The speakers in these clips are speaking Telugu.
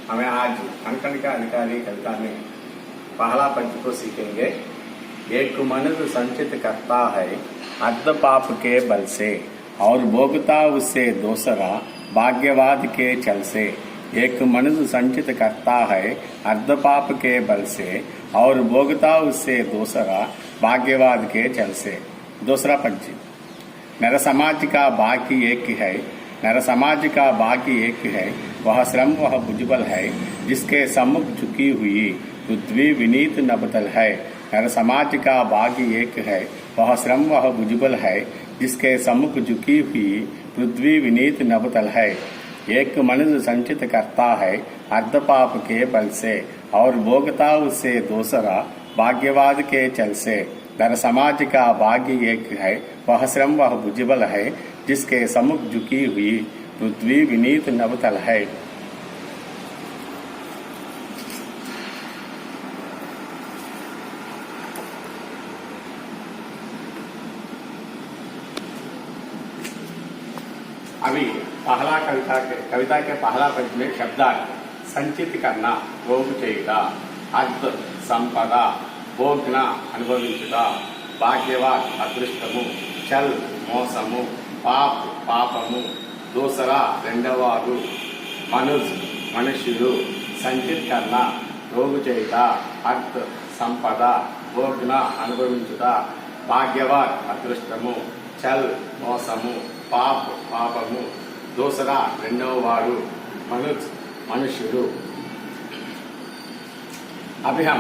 हमें आज कंकण का अधिकारी कविता में पहला पंच को सीखेंगे। एक मनुष्य संचित करता है अर्ध पाप के बल से और भोगता उससे दूसरा भाग्यवाद के चल से। एक मनुष्य संचित करता है अर्ध पाप के बल से और भोगता उससे दूसरा भाग्यवाद के चल से। दूसरा पंच, नर समाज का बाकी एक है, नर समाज का बाकी एक है, वह श्रम वह भुजबल है, जिसके सम्मुख झुकी हुई पृथ्वी विनीत नबतल है। नर समाज का बाकी एक है, वह श्रम वह भुजबल है, जिसके सम्मुख झुकी हुई पृथ्वी विनीत नबतल है। एक मनुष्य संचित करता है अर्ध पाप के बल से और भोगता उससे दूसरा भाग्यवाद के चल से। नर समाज का भाग्य एक है, वह श्रम वह भुजबल है, जिसके सम्मुख झुकी हुई पृथ्वी विनीत नबतल है। अभी कविता के पहला पंच में शब्दार्थ संचित करना, भोग చేయుట, अर्थ संपद, भोग्न అనుభవించుట, భాగ్యవాద్ అదృష్టము, చల్ మోసము, పాప్ పాపము, దూసరా రెండవవాడు, మనుజ్ మనుష్యుడు, సంచిత్ కర్ణ రోగు చేయుట, అర్థ సంపద, భోగ్న అనుభవించుట, భాగ్యవాద్ అదృష్టము, చల్ మోసము, पाप पापमु, दूसरा రెండవవాడు, मनुज मनुष्युడు। अभी हम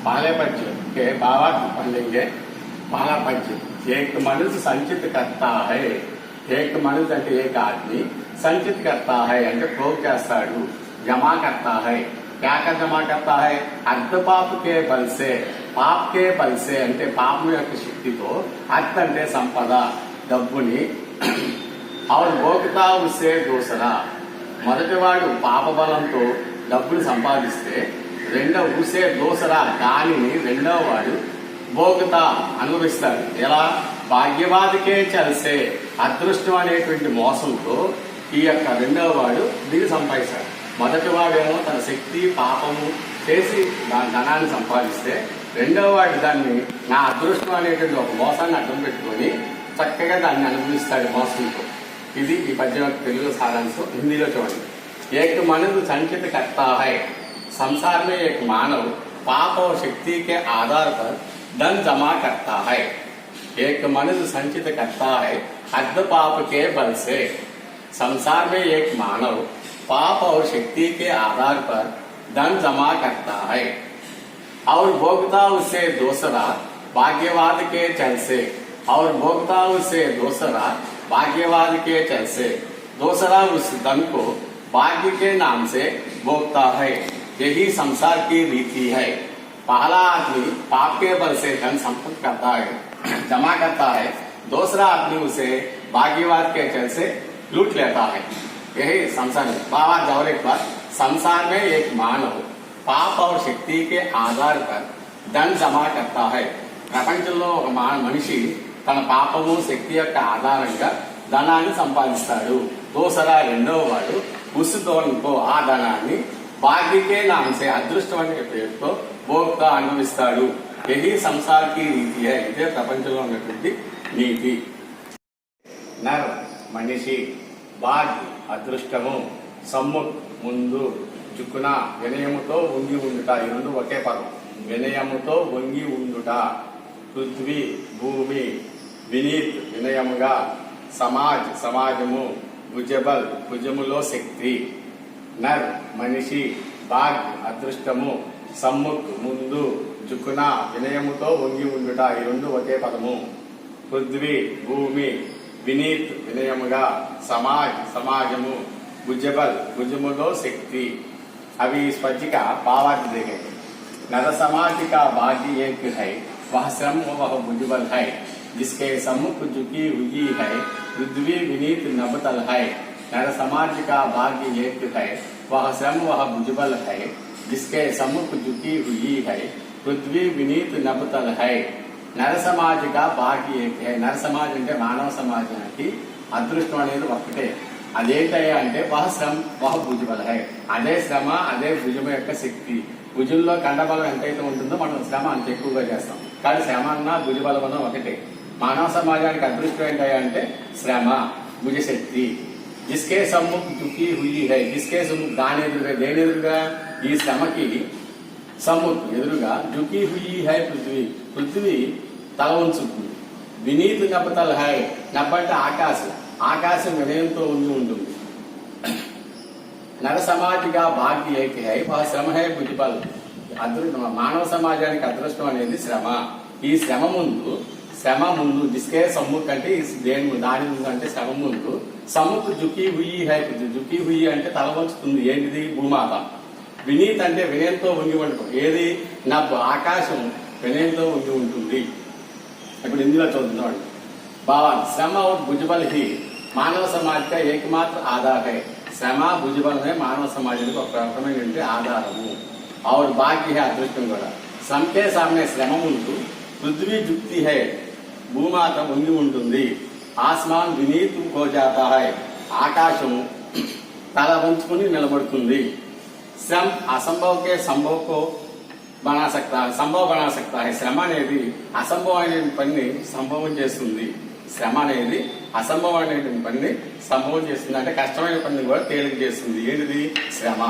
पहले पंच के भावार्थ पढ़ेंगे। पहला पंच, एक मनुष्य संचित करता है। एक मनुष्य అంటే एक आदमी संचित करता है అంటే प्रोग చేస్తాడు, जमा करता है। क्या कर जमा करता है? अर्ध पाप के बल से, पाप के बल से అంటే పాపం యొక్క శక్తితో, अर्थ అంటే సంపద డబ్బుని, और भोगता उससे दूसरा మొదటివాడు పాప బలంతో డబ్బులు సంపాదిస్తే ఉసే దూసరా దానిని రెండవ వాడు భోగతా అనుభవిస్తాడు। ఎలా? భాగ్యవాదికే చల్సే, అదృష్టం అనేటువంటి మోసంతో ఈ యొక్క రెండవ వాడు దిగి సంపాదిస్తాడు। మొదటివాడేమో తన శక్తి పాపము చేసి దాని ధనాన్ని సంపాదిస్తే రెండవ వాడు దాన్ని నా అదృష్టం అనేటువంటి ఒక మోసాన్ని అడ్డం పెట్టుకొని చక్కగా దాన్ని అనుభవిస్తాడు మోసంతో। ఇది ఈ పద్యం తెలుగు సారాంశం। हिंदीలో చూడండి। एक मनुष्य संचित करता है, संसार में एक मानव पाप और शक्ति के आधार पर धन जमा करता है। एक मनुष्य संचित करता है अर्ध पाप के बल से, संसार में एक मानव पाप और शक्ति के आधार पर धन जमा करता है और भोगता उससे दूसरा भाग्यवाद के चल से, और भोगता उससे दूसरा भाग्यवाद के चल से। दूसरा उस धन को भाग्य के नाम से भोगता है। यही संसार की रीति है। पहला आदमी पाप के बल से धन संपन्न करता है, जमा करता है। दूसरा आदमी उसे भाग्यवाद के चल से लूट लेता है। यही संसार है। भावार्थ और एक बार, संसार में एक मानव पाप और शक्ति के आधार पर धन जमा करता है। ప్రపంచంలో ఒక మనిషి తన పాపము శక్తి యొక్క ఆధారంగా ధనాన్ని సంపాదిస్తాడు। దూసరా రెండవ వాడు ఉసుతో ఆ ధనాన్ని భాగ్యకే నామసే, అదృష్టం అనే పేరుతో భోక్త అనుభవిస్తాడు। ఇది సంసారకి రీతి, ఇదే ప్రపంచంలో ఉన్నటువంటి నీతి। నర్ మనిషి, భాగ్ అదృష్టము, సమ్ముఖ్ ముందు, జుకున వినయముతో వంగి ఉండుట, ఈ రెండు ఒకే పదం, వినయముతో వంగి ఉండుట। పృథ్వీ భూమి, వినీత్ వినయముగా, సమాజ్ సమాజము, భుజబల్ భుజములో శక్తి। నర్ మనిషి, భాగ్ అదృష్టము, సమ్ముఖ్ ముందు, జుకున వినయముతో వంగి ఉండుట, ఈ రెండు ఒకే పదము। పృథ్వీ భూమి, వినీత్ వినయముగా, సమాజ్ సమాజము, భుజబల్ భుజములో శక్తి। अभी इस पद्य का भावार्थ देखेंगे। नर समाज का भाग्य एक है, वह श्रम वह भुजबल है, जिसके सम्मुख झुकी हुई है पृथ्वी विनीत नबतल है। नर समाज का भाग्य एक है, वह श्रम वह भुजबल है, जिसके सम्मुख झुकी हुई है पृथ्वी विनीत नबतल है। नर समाज का भाग्य एक है। नर समाज అంటే మానవ సమాజానికి అదృష్టం అనేది ఒక్కటే, అదేంటయ్యా అంటే వహ భుజబల హై, అదే శ్రమ, అదే భుజం యొక్క శక్తి. భుజంలో కండబలం ఎంతైతే ఉంటుందో మనం శ్రమ అంత ఎక్కువగా చేస్తాం. కానీ శ్రమ అన్నా భుజబలం అన్నా ఒకటే. మానవ సమాజానికి అదృష్టం ఏంటయ్యా అంటే శ్రమ, భుజశక్తి. జిస్కే సమ్ముఖ్ దుఃఖీ హుయి హై, జిస్కే సమ్ముఖ్ దాని ఎదురుగా, దేని ఎదురుగా, ఈ శ్రమకి సమ్ముఖ్ ఎదురుగా దుఃఖీ హుయి హై పృథ్వీ, పృథ్వీ తల ఉంచుతుంది. వినీత్ నపతల్ హై, నబ్బంటే ఆకాశం, ఆకాశం వినయంతో ఉండి ఉంటుంది. నర సమాధిగా భాగ్య ఏకి హై శ్రమ హై భుజబల్. మానవ సమాజానికి అదృష్టం అనేది శ్రమ. ఈ శ్రమ ముందు జిస్కే సమ్ముఖ్ అంటే దాని ముందు అంటే శ్రమ ముందు సమ్ముఖ్ జుకీ హుయి హై, జుకీ హుయి అంటే తల వంచుతుంది. ఏంటిది? భూమాత. వినీత్ అంటే వినయంతో ఉండి ఉండటం. ఏది? నబ్, ఆకాశం వినయంతో ఉండి ఉంటుంది. ఇప్పుడు ఇందులో చూద్దాం. భావన్ శ్రమ और భుజబల్ ही మానవ సమాజ్ का एकमात्र आधार है. శ్రమ భుజబలమే మానవ సమాజానికి ఒక రకమైనటువంటి ఆధారము. और భాగ్య है, అదృష్టం కూడా. శ్రమకే సామ్య, శ్రమ ముందు పృథ్వీ జుక్తి హై, భూమాత ఉండి ఉంటుంది. ఆస్మాన్ వినీత్ హో జాతా హై, ఆకాశం తల వంచుకుని నిలబడుతుంది. శ్రమ అసంభవకే సంభవకో బనా సక్తా హై, శ్రమ అనేది అసంభవమైన పనిని సంభవం చేస్తుంది. శ్రమ అనేది అసంభవమైన పనిని సంభవం చేస్తుంది, అంటే కష్టమైన పనిని కూడా తేలిక చేస్తుంది. ఏంటిది? శ్రమ.